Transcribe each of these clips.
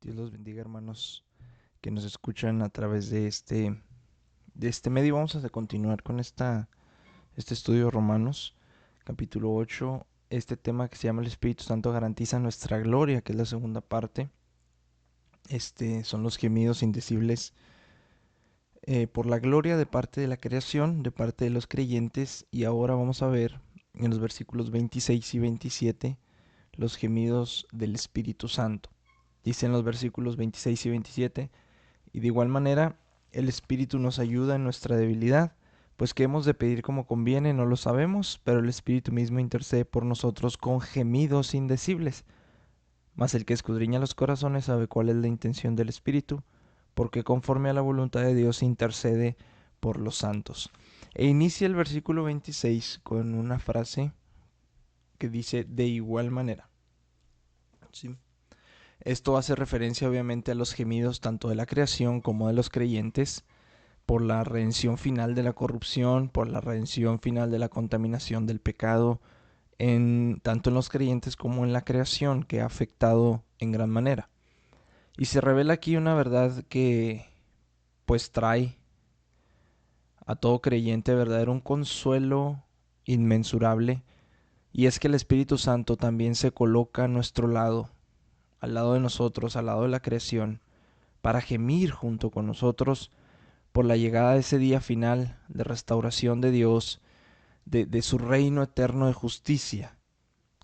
Dios los bendiga, hermanos, que nos escuchan a través de este medio. Vamos a continuar con este estudio de Romanos, capítulo 8. Este tema que se llama el Espíritu Santo garantiza nuestra gloria, que es la segunda parte. Son los gemidos indecibles por la gloria de parte de la creación, de parte de los creyentes. Y ahora vamos a ver en los versículos 26 y 27 los gemidos del Espíritu Santo. Dice en los versículos 26 y 27: y de igual manera, el Espíritu nos ayuda en nuestra debilidad, pues qué hemos de pedir como conviene no lo sabemos, pero el Espíritu mismo intercede por nosotros con gemidos indecibles. Mas el que escudriña los corazones sabe cuál es la intención del Espíritu, porque conforme a la voluntad de Dios intercede por los santos. E inicia el versículo 26 con una frase que dice de igual manera. ¿Sí? Esto hace referencia obviamente a los gemidos tanto de la creación como de los creyentes, por la redención final de la corrupción, por la redención final de la contaminación del pecado, tanto en los creyentes como en la creación, que ha afectado en gran manera. Y se revela aquí una verdad que pues trae a todo creyente verdadero un consuelo inmensurable, y es que el Espíritu Santo también se coloca a nuestro lado, al lado de nosotros, al lado de la creación, para gemir junto con nosotros por la llegada de ese día final de restauración de Dios, de su reino eterno de justicia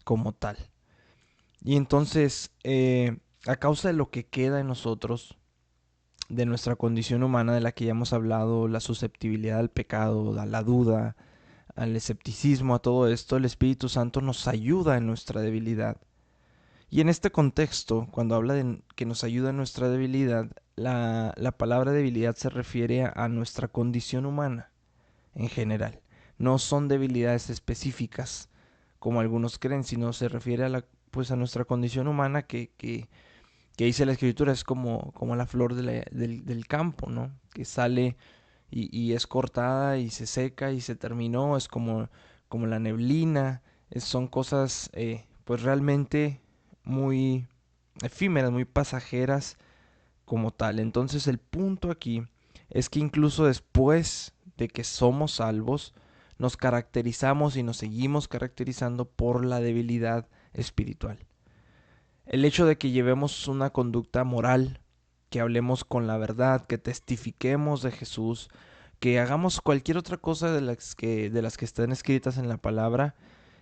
como tal. Y entonces, a causa de lo que queda en nosotros, de nuestra condición humana de la que ya hemos hablado, la susceptibilidad al pecado, a la duda, al escepticismo, a todo esto, el Espíritu Santo nos ayuda en nuestra debilidad. Y en este contexto, cuando habla de que nos ayuda en nuestra debilidad, la palabra debilidad se refiere a nuestra condición humana en general. No son debilidades específicas como algunos creen, sino se refiere pues a nuestra condición humana que dice la escritura, es como la flor del campo, ¿no? Que sale y es cortada y se seca y se terminó, es como la neblina, son cosas pues realmente muy efímeras, muy pasajeras como tal. Entonces el punto aquí es que incluso después de que somos salvos, nos caracterizamos y nos seguimos caracterizando por la debilidad espiritual. El hecho de que llevemos una conducta moral, que hablemos con la verdad, que testifiquemos de Jesús, que hagamos cualquier otra cosa de las que están escritas en la palabra,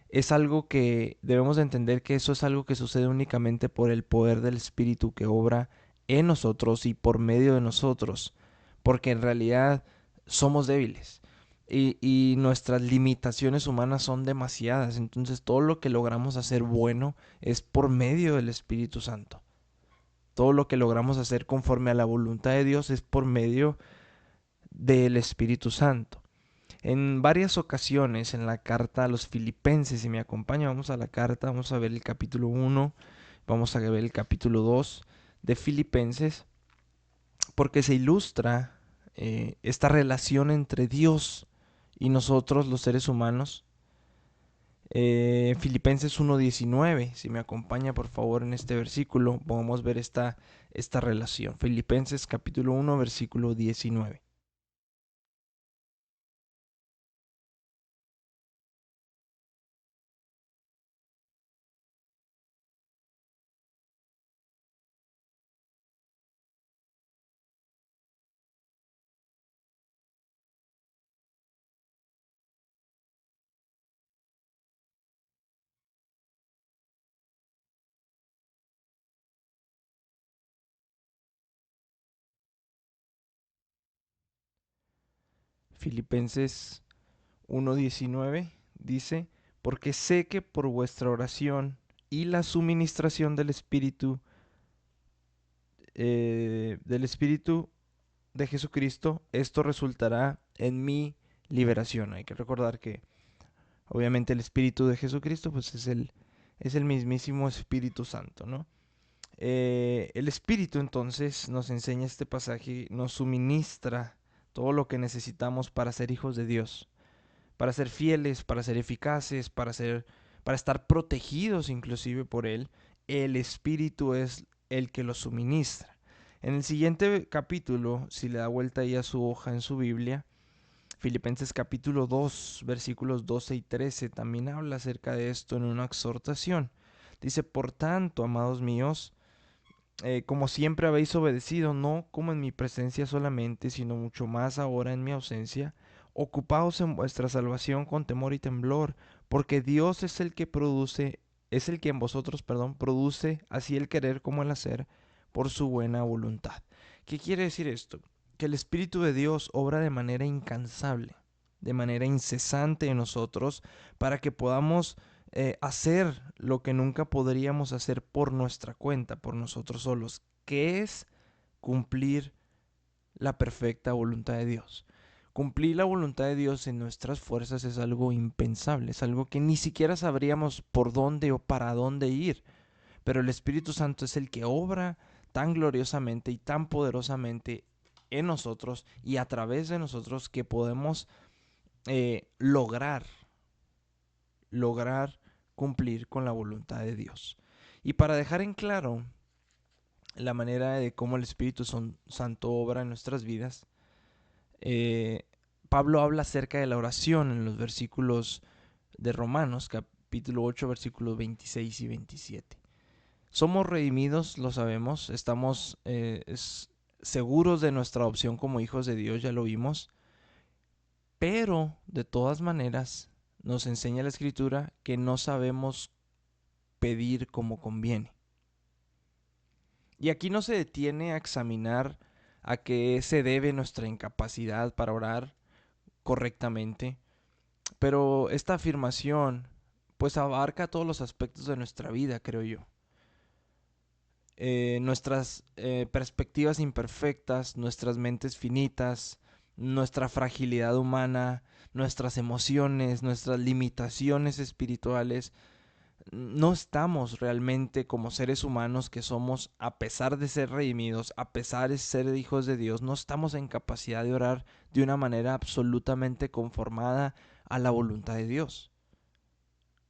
es algo que debemos de entender, que eso es algo que sucede únicamente por el poder del Espíritu que obra en nosotros y por medio de nosotros, porque en realidad somos débiles y nuestras limitaciones humanas son demasiadas. Entonces todo lo que logramos hacer bueno es por medio del Espíritu Santo. Todo lo que logramos hacer conforme a la voluntad de Dios es por medio del Espíritu Santo. En varias ocasiones en la carta a los Filipenses, si me acompaña, vamos a la carta, vamos a ver el capítulo 1, vamos a ver el capítulo 2 de Filipenses, porque se ilustra esta relación entre Dios y nosotros, los seres humanos. Filipenses 1:19, si me acompaña por favor en este versículo, podemos ver esta relación. Filipenses capítulo 1, versículo 19. Filipenses 1:19 dice: porque sé que por vuestra oración y la suministración del Espíritu de Jesucristo, esto resultará en mi liberación. Hay que recordar que obviamente el Espíritu de Jesucristo pues es el mismísimo Espíritu Santo, ¿no? El Espíritu entonces nos enseña este pasaje, nos suministra todo lo que necesitamos para ser hijos de Dios, para ser fieles, para ser eficaces, para estar protegidos inclusive por Él. El Espíritu es el que lo suministra. En el siguiente capítulo, si le da vuelta ahí a su hoja en su Biblia, Filipenses capítulo 2, versículos 12 y 13, también habla acerca de esto en una exhortación. Dice, por tanto, amados míos, como siempre habéis obedecido, no como en mi presencia solamente, sino mucho más ahora en mi ausencia, ocupaos en vuestra salvación con temor y temblor, porque Dios es el que produce, es el que en vosotros, perdón, produce así el querer como el hacer por su buena voluntad. ¿Qué quiere decir esto? Que el Espíritu de Dios obra de manera incansable, de manera incesante en nosotros, para que podamos hacer lo que nunca podríamos hacer por nuestra cuenta, por nosotros solos, que es cumplir la perfecta voluntad de Dios. Cumplir la voluntad de Dios en nuestras fuerzas es algo impensable, es algo que ni siquiera sabríamos por dónde o para dónde ir, pero el Espíritu Santo es el que obra tan gloriosamente y tan poderosamente en nosotros y a través de nosotros que podemos lograr cumplir con la voluntad de Dios. Y para dejar en claro la manera de cómo el Espíritu Santo obra en nuestras vidas, Pablo habla acerca de la oración en los versículos de Romanos, capítulo 8, versículos 26 y 27. Somos redimidos, lo sabemos, estamos seguros de nuestra adopción como hijos de Dios, ya lo vimos, pero de todas maneras nos enseña la Escritura que no sabemos pedir como conviene. Y aquí no se detiene a examinar a qué se debe nuestra incapacidad para orar correctamente, pero esta afirmación pues abarca todos los aspectos de nuestra vida, creo yo. Nuestras perspectivas imperfectas, nuestras mentes finitas, nuestra fragilidad humana, nuestras emociones, nuestras limitaciones espirituales, no estamos realmente como seres humanos que somos, a pesar de ser redimidos, a pesar de ser hijos de Dios, no estamos en capacidad de orar de una manera absolutamente conformada a la voluntad de Dios.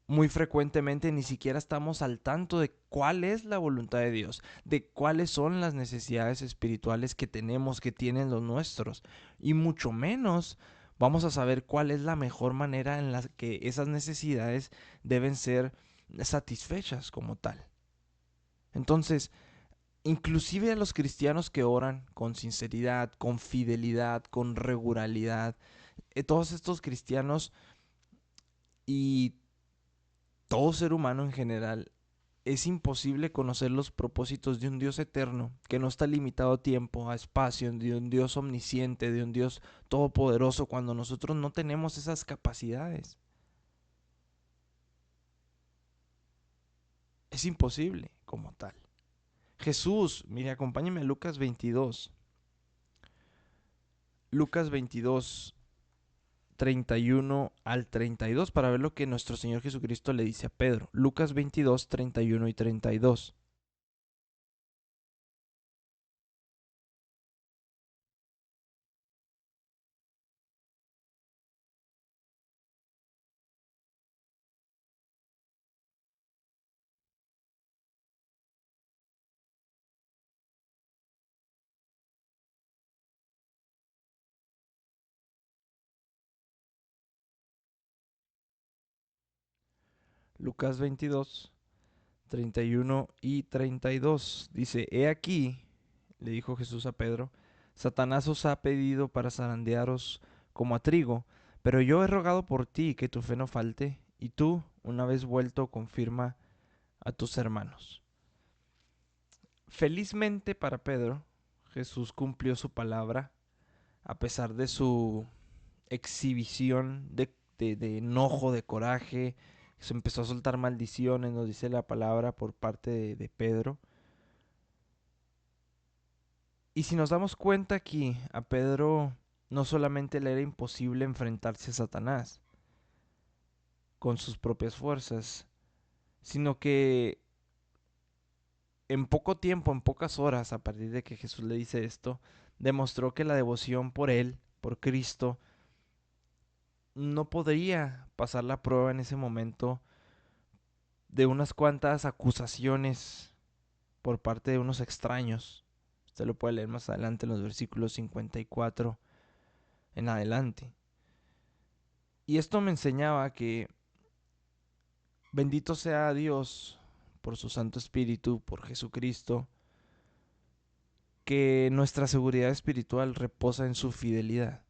Muy frecuentemente ni siquiera estamos al tanto de cuál es la voluntad de Dios, de cuáles son las necesidades espirituales que tenemos, que tienen los nuestros, y mucho menos vamos a saber cuál es la mejor manera en la que esas necesidades deben ser satisfechas como tal. Entonces, inclusive a los cristianos que oran con sinceridad, con fidelidad, con regularidad, todos estos cristianos y todo ser humano en general, es imposible conocer los propósitos de un Dios eterno, que no está limitado a tiempo, a espacio, de un Dios omnisciente, de un Dios todopoderoso, cuando nosotros no tenemos esas capacidades. Es imposible como tal. Jesús, mire, acompáñeme a Lucas 22. Lucas 22, 31 al 32 para ver lo que nuestro Señor Jesucristo le dice a Pedro. Lucas 22, 31 y 32. Lucas 22, 31 y 32. Dice, he aquí, le dijo Jesús a Pedro, Satanás os ha pedido para zarandearos como a trigo, pero yo he rogado por ti que tu fe no falte, y tú, una vez vuelto, confirma a tus hermanos. Felizmente para Pedro, Jesús cumplió su palabra, a pesar de su exhibición de enojo, de coraje. Se empezó a soltar maldiciones, nos dice la palabra por parte de Pedro. Y si nos damos cuenta aquí, a Pedro no solamente le era imposible enfrentarse a Satanás con sus propias fuerzas, sino que en poco tiempo, en pocas horas, a partir de que Jesús le dice esto, demostró que la devoción por él, por Cristo, no podría pasar la prueba en ese momento de unas cuantas acusaciones por parte de unos extraños. Usted lo puede leer más adelante en los versículos 54 en adelante. Y esto me enseñaba que bendito sea Dios por su Santo Espíritu, por Jesucristo, que nuestra seguridad espiritual reposa en su fidelidad.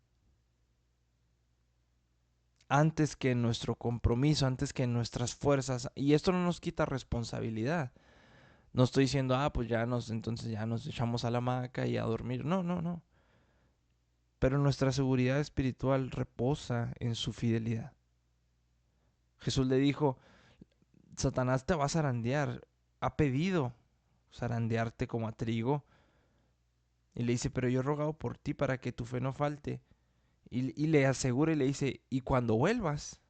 Antes que en nuestro compromiso, antes que en nuestras fuerzas. Y esto no nos quita responsabilidad. No estoy diciendo, pues entonces ya nos echamos a la hamaca y a dormir. No, no, no. Pero nuestra seguridad espiritual reposa en su fidelidad. Jesús le dijo, Satanás te va a zarandear. Ha pedido zarandearte como a trigo. Y le dice, pero yo he rogado por ti para que tu fe no falte. Y le asegura y le dice, y cuando vuelvas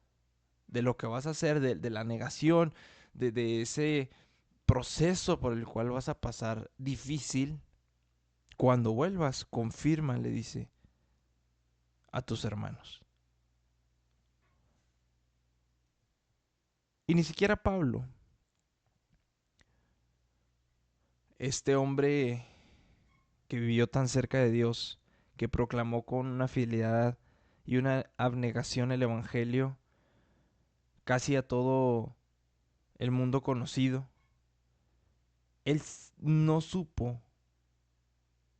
de lo que vas a hacer, de la negación, de ese proceso por el cual vas a pasar difícil, cuando vuelvas, confirma, le dice, a tus hermanos. Y ni siquiera Pablo, este hombre que vivió tan cerca de Dios, que proclamó con una fidelidad y una abnegación el Evangelio casi a todo el mundo conocido, él no supo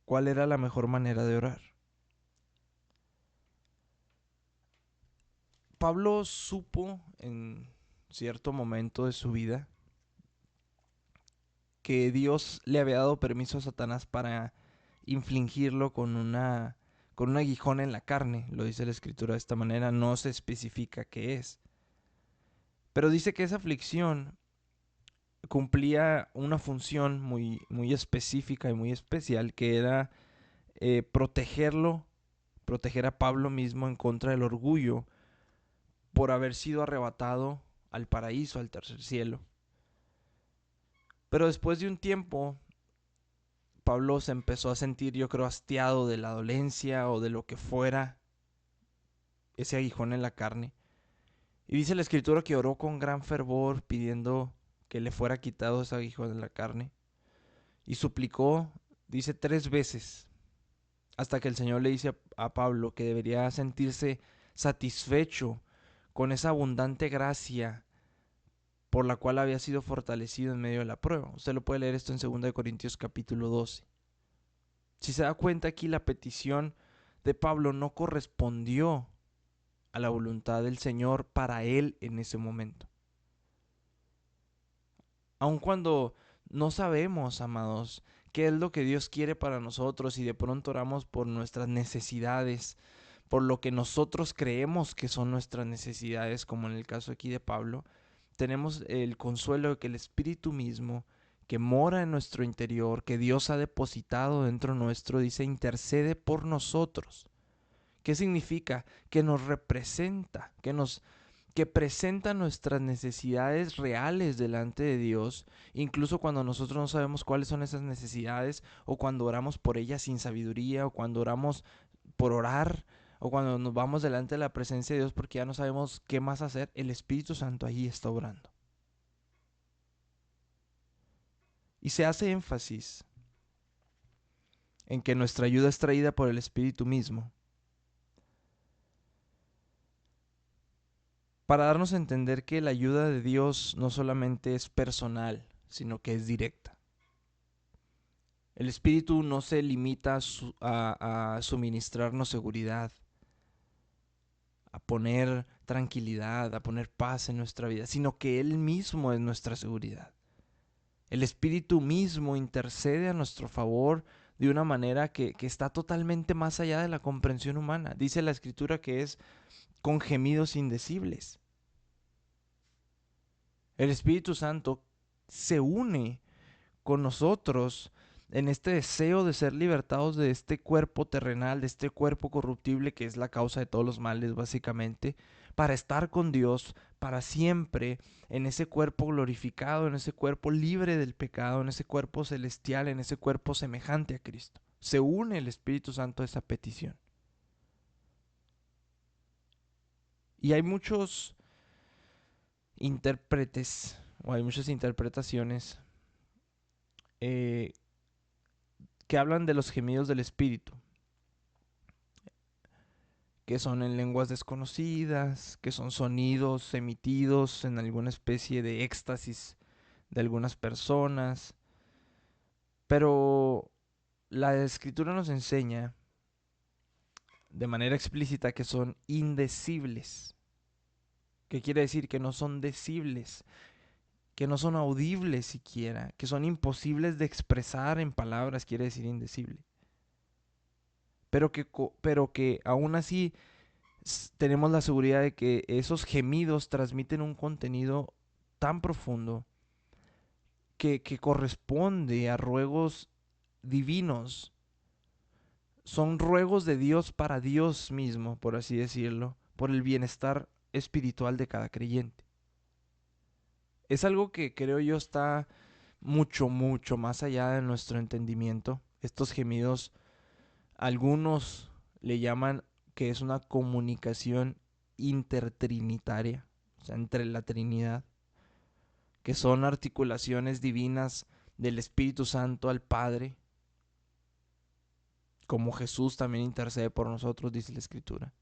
cuál era la mejor manera de orar. Pablo supo en cierto momento de su vida que Dios le había dado permiso a Satanás para infligirlo con un aguijón en la carne. Lo dice la escritura de esta manera, no se especifica qué es. Pero dice que esa aflicción cumplía una función muy, muy específica y muy especial, que era proteger a Pablo mismo en contra del orgullo por haber sido arrebatado al paraíso, al tercer cielo. Pero después de un tiempo, Pablo se empezó a sentir, yo creo, hastiado de la dolencia o de lo que fuera ese aguijón en la carne. Y dice la escritura que oró con gran fervor pidiendo que le fuera quitado ese aguijón en la carne. Y suplicó, dice 3 veces, hasta que el Señor le dice a Pablo que debería sentirse satisfecho con esa abundante gracia por la cual había sido fortalecido en medio de la prueba. Usted lo puede leer esto en 2 Corintios capítulo 12. Si se da cuenta aquí, la petición de Pablo no correspondió a la voluntad del Señor para él en ese momento. Aun cuando no sabemos, amados, qué es lo que Dios quiere para nosotros y de pronto oramos por nuestras necesidades, por lo que nosotros creemos que son nuestras necesidades, como en el caso aquí de Pablo, tenemos el consuelo de que el Espíritu mismo, que mora en nuestro interior, que Dios ha depositado dentro nuestro, dice, intercede por nosotros. ¿Qué significa? Que nos representa, que presenta nuestras necesidades reales delante de Dios, incluso cuando nosotros no sabemos cuáles son esas necesidades, o cuando oramos por ellas sin sabiduría, o cuando oramos por orar, o cuando nos vamos delante de la presencia de Dios porque ya no sabemos qué más hacer, el Espíritu Santo ahí está obrando. Y se hace énfasis en que nuestra ayuda es traída por el Espíritu mismo, para darnos a entender que la ayuda de Dios no solamente es personal, sino que es directa. El Espíritu no se limita a suministrarnos seguridad, a poner tranquilidad, a poner paz en nuestra vida, sino que Él mismo es nuestra seguridad. El Espíritu mismo intercede a nuestro favor de una manera que está totalmente más allá de la comprensión humana. Dice la Escritura que es con gemidos indecibles. El Espíritu Santo se une con nosotros en este deseo de ser libertados de este cuerpo terrenal, de este cuerpo corruptible que es la causa de todos los males básicamente, para estar con Dios para siempre, en ese cuerpo glorificado, en ese cuerpo libre del pecado, en ese cuerpo celestial, en ese cuerpo semejante a Cristo. Se une el Espíritu Santo a esa petición. Y hay muchos intérpretes, o hay muchas interpretaciones eh, que hablan de los gemidos del Espíritu, que son en lenguas desconocidas, que son sonidos emitidos en alguna especie de éxtasis de algunas personas. Pero la Escritura nos enseña de manera explícita que son indecibles. ¿Qué quiere decir? Que no son decibles, que no son audibles siquiera, que son imposibles de expresar en palabras, quiere decir indecible. Pero que aún así tenemos la seguridad de que esos gemidos transmiten un contenido tan profundo que corresponde a ruegos divinos. Son ruegos de Dios para Dios mismo, por así decirlo, por el bienestar espiritual de cada creyente. Es algo que creo yo está mucho, mucho más allá de nuestro entendimiento. Estos gemidos, algunos le llaman que es una comunicación intertrinitaria, o sea, entre la Trinidad, que son articulaciones divinas del Espíritu Santo al Padre, como Jesús también intercede por nosotros, dice la Escritura.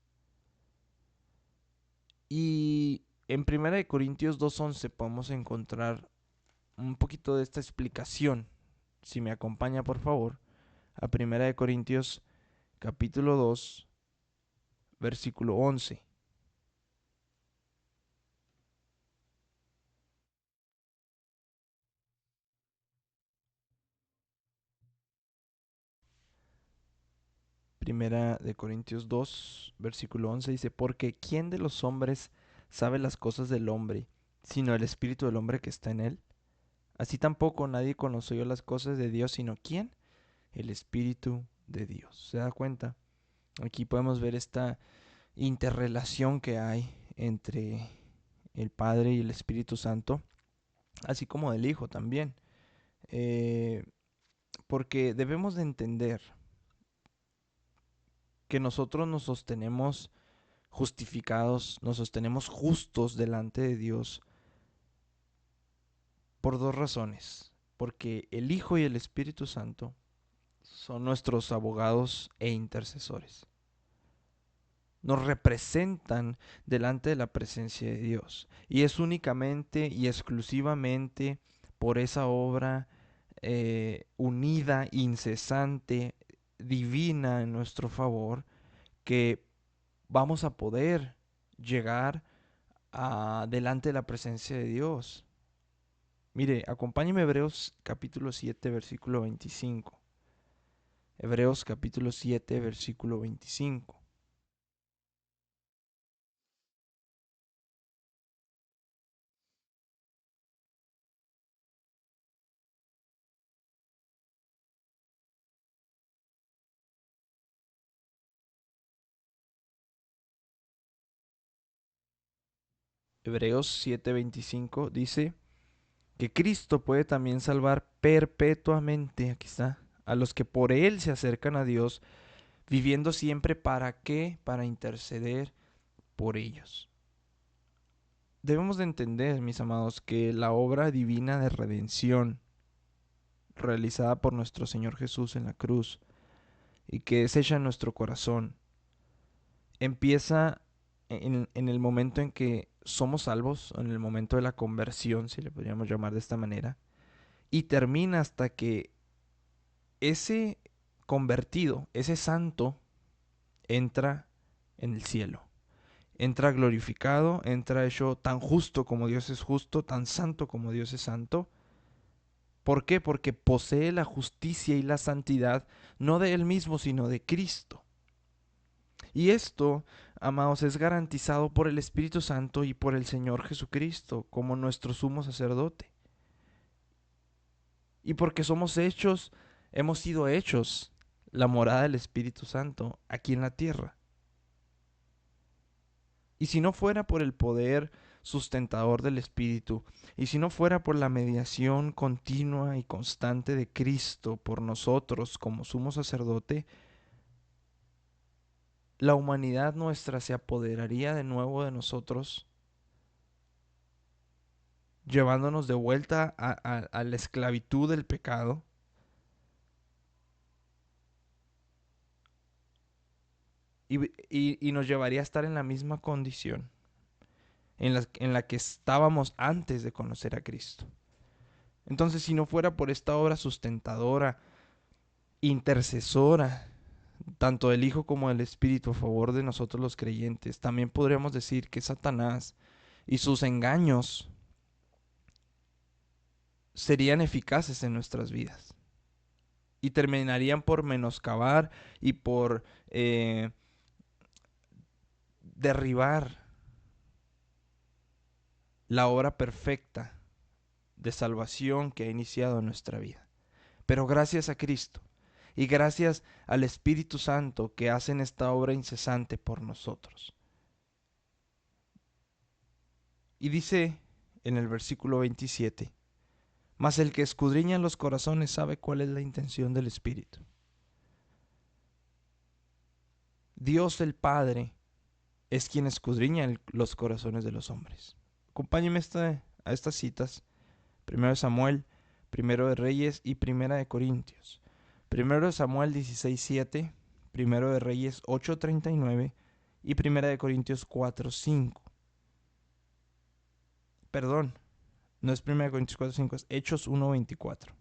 Y en 1 Corintios 2:11 podemos encontrar un poquito de esta explicación. Si me acompaña, por favor, a 1 Corintios capítulo 2, versículo 11. Primera de Corintios 2, versículo 11 dice, porque ¿quién de los hombres sabe las cosas del hombre, sino el espíritu del hombre que está en él? Así tampoco nadie conoció las cosas de Dios, sino ¿quién? El espíritu de Dios. ¿Se da cuenta? Aquí podemos ver esta interrelación que hay entre el Padre y el Espíritu Santo, así como del Hijo también. Porque debemos de entender que nosotros nos sostenemos justificados, nos sostenemos justos delante de Dios por dos razones. Porque el Hijo y el Espíritu Santo son nuestros abogados e intercesores. Nos representan delante de la presencia de Dios. Y es únicamente y exclusivamente por esa obra unida, incesante, divina en nuestro favor, que vamos a poder llegar delante de la presencia de Dios. Mire, acompáñeme a Hebreos capítulo 7, versículo 25. Hebreos capítulo 7, versículo 25. Hebreos 7:25 dice que Cristo puede también salvar perpetuamente, aquí está, a los que por Él se acercan a Dios, viviendo siempre para qué, para interceder por ellos. Debemos de entender, mis amados, que la obra divina de redención realizada por nuestro Señor Jesús en la cruz y que es hecha en nuestro corazón, empieza en el momento en que somos salvos, en el momento de la conversión, si le podríamos llamar de esta manera, y termina hasta que ese convertido, ese santo, entra en el cielo. Entra glorificado, entra hecho tan justo como Dios es justo, tan santo como Dios es santo. ¿Por qué? Porque posee la justicia y la santidad no de él mismo, sino de Cristo. Y esto, amados, es garantizado por el Espíritu Santo y por el Señor Jesucristo como nuestro sumo sacerdote. Y porque somos hechos, hemos sido hechos la morada del Espíritu Santo aquí en la tierra. Y si no fuera por el poder sustentador del Espíritu, y si no fuera por la mediación continua y constante de Cristo por nosotros como sumo sacerdote, la humanidad nuestra se apoderaría de nuevo de nosotros, llevándonos de vuelta a la esclavitud del pecado, y nos llevaría a estar en la misma condición en la que estábamos antes de conocer a Cristo. Entonces, si no fuera por esta obra sustentadora, intercesora, tanto del Hijo como del Espíritu a favor de nosotros los creyentes, también podríamos decir que Satanás y sus engaños serían eficaces en nuestras vidas y terminarían por menoscabar y por derribar la obra perfecta de salvación que ha iniciado en nuestra vida. Pero gracias a Cristo y gracias al Espíritu Santo que hacen esta obra incesante por nosotros. Y dice en el versículo 27, mas el que escudriña los corazones sabe cuál es la intención del Espíritu. Dios el Padre es quien escudriña los corazones de los hombres. Acompáñenme a estas citas. Primero de Samuel, Primero de Reyes y Primera de Corintios. Primero de Samuel 16:7, Primero de Reyes 8:39 y Primera de Corintios 4:5. Perdón, no es Primera de Corintios 4:5, es Hechos 1:24.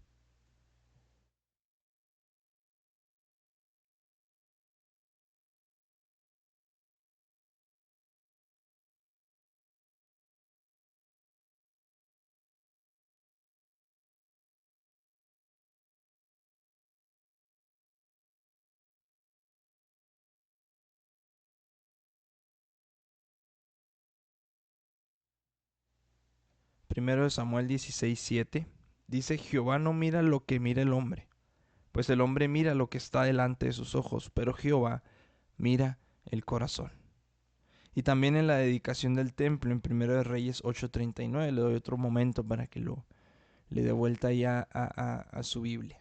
Primero de Samuel 16:7 dice: Jehová no mira lo que mira el hombre, pues el hombre mira lo que está delante de sus ojos, pero Jehová mira el corazón. Y también en la dedicación del templo, en Primero de Reyes 8:39, le doy otro momento para que le dé vuelta ya a su Biblia.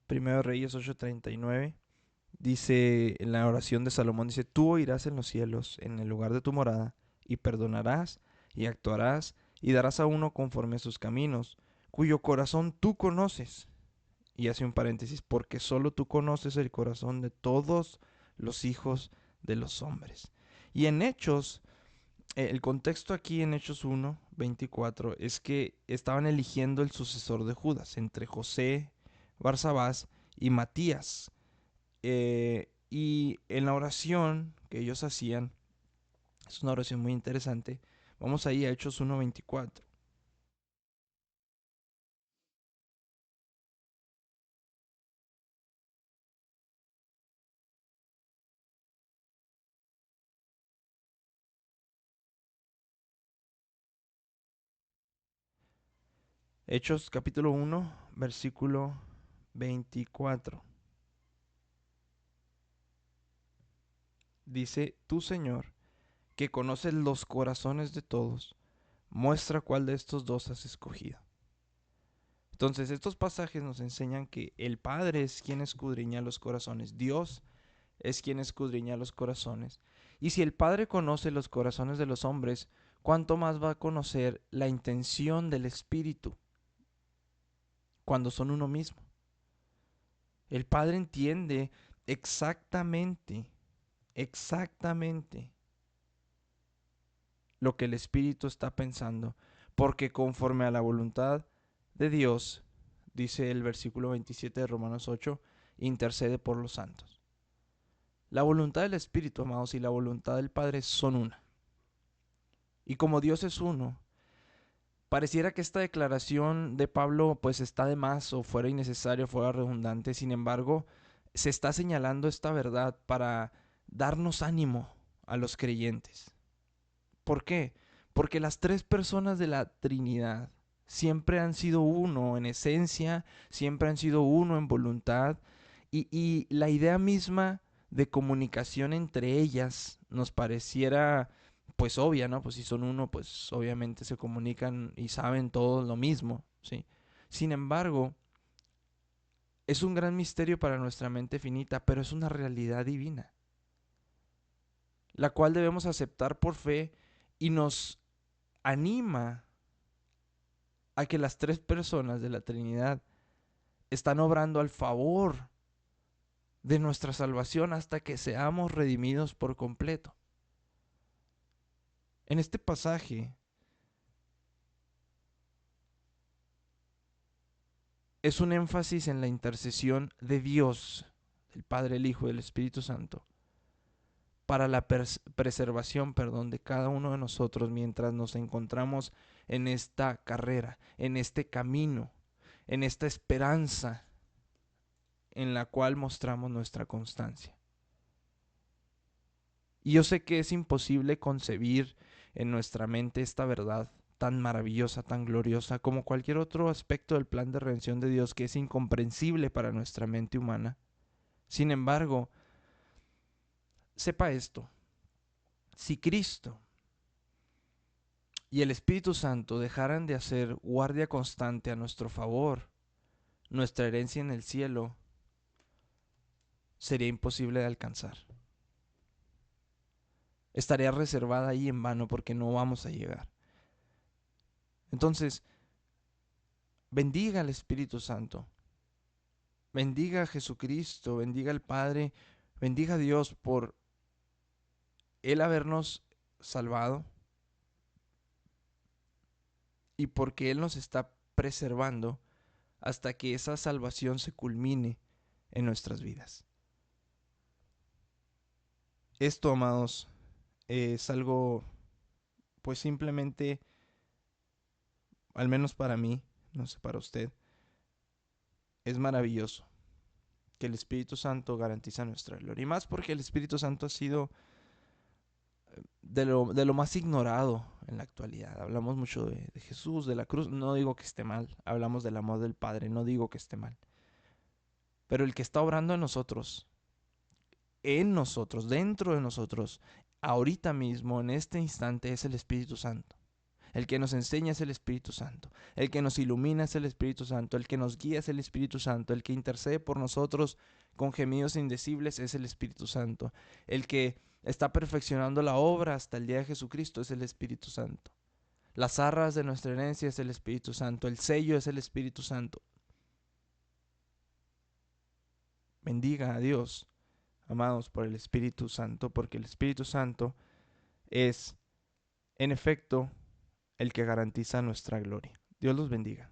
Primero de Reyes 8:39 dice, en la oración de Salomón, dice: tú oirás en los cielos, en el lugar de tu morada, y perdonarás, y actuarás, y darás a uno conforme a sus caminos, cuyo corazón tú conoces. Y hace un paréntesis, porque solo tú conoces el corazón de todos los hijos de los hombres. Y en Hechos, el contexto aquí en Hechos 1:24 es que estaban eligiendo el sucesor de Judas entre José, Barsabás y Matías. Y en la oración que ellos hacían, es una oración muy interesante, vamos ahí a Hechos 1:24. Hechos capítulo 1, versículo 24. Dice: tú, Señor, que conoces los corazones de todos, muestra cuál de estos dos has escogido. Entonces, estos pasajes nos enseñan que el Padre es quien escudriña los corazones, Dios es quien escudriña los corazones. Y si el Padre conoce los corazones de los hombres, ¿cuánto más va a conocer la intención del Espíritu cuando son uno mismo? El Padre entiende exactamente lo que el Espíritu está pensando, porque conforme a la voluntad de Dios, dice el versículo 27 de Romanos 8, intercede por los santos. La voluntad del Espíritu, amados, y la voluntad del Padre son una. Y como Dios es uno, pareciera que esta declaración de Pablo pues está de más o fuera innecesaria, fuera redundante. Sin embargo, se está señalando esta verdad para darnos ánimo a los creyentes. ¿Por qué? Porque las tres personas de la Trinidad siempre han sido uno en esencia, siempre han sido uno en voluntad, y la idea misma de comunicación entre ellas nos pareciera pues obvia, ¿no? Pues si son uno, pues obviamente se comunican y saben todos lo mismo, ¿sí? Sin embargo, Es un gran misterio para nuestra mente finita, pero es una realidad divina, la cual debemos aceptar por fe y nos anima a que las tres personas de la Trinidad están obrando al favor de nuestra salvación hasta que seamos redimidos por completo. En este pasaje es un énfasis en la intercesión de Dios, del Padre, el Hijo y el Espíritu Santo, para la preservación, de cada uno de nosotros mientras nos encontramos en esta carrera, en este camino, en esta esperanza en la cual mostramos nuestra constancia. Y yo sé que es imposible concebir en nuestra mente esta verdad tan maravillosa, tan gloriosa, como cualquier otro aspecto del plan de redención de Dios que es incomprensible para nuestra mente humana. Sin embargo, sepa esto: si Cristo y el Espíritu Santo dejaran de hacer guardia constante a nuestro favor, nuestra herencia en el cielo sería imposible de alcanzar. Estaría reservada ahí en vano porque no vamos a llegar. Entonces, bendiga al Espíritu Santo, bendiga a Jesucristo, bendiga al Padre, bendiga a Dios por Él habernos salvado y porque Él nos está preservando hasta que esa salvación se culmine en nuestras vidas. Esto, amados, es algo, pues simplemente, al menos para mí, no sé para usted, es maravilloso que el Espíritu Santo garantiza nuestra gloria. Y más porque el Espíritu Santo ha sido de lo más ignorado en la actualidad. Hablamos mucho de Jesús, de la cruz. No digo que esté mal. Hablamos del amor del Padre. No digo que esté mal. Pero el que está obrando en nosotros, dentro de nosotros, ahorita mismo, en este instante, es el Espíritu Santo. El que nos enseña es el Espíritu Santo. El que nos ilumina es el Espíritu Santo. El que nos guía es el Espíritu Santo. El que intercede por nosotros con gemidos indecibles es el Espíritu Santo. El que está perfeccionando la obra hasta el día de Jesucristo es el Espíritu Santo. Las arras de nuestra herencia es el Espíritu Santo. El sello es el Espíritu Santo. Bendiga a Dios, amados, por el Espíritu Santo, porque el Espíritu Santo es, en efecto, el que garantiza nuestra gloria. Dios los bendiga.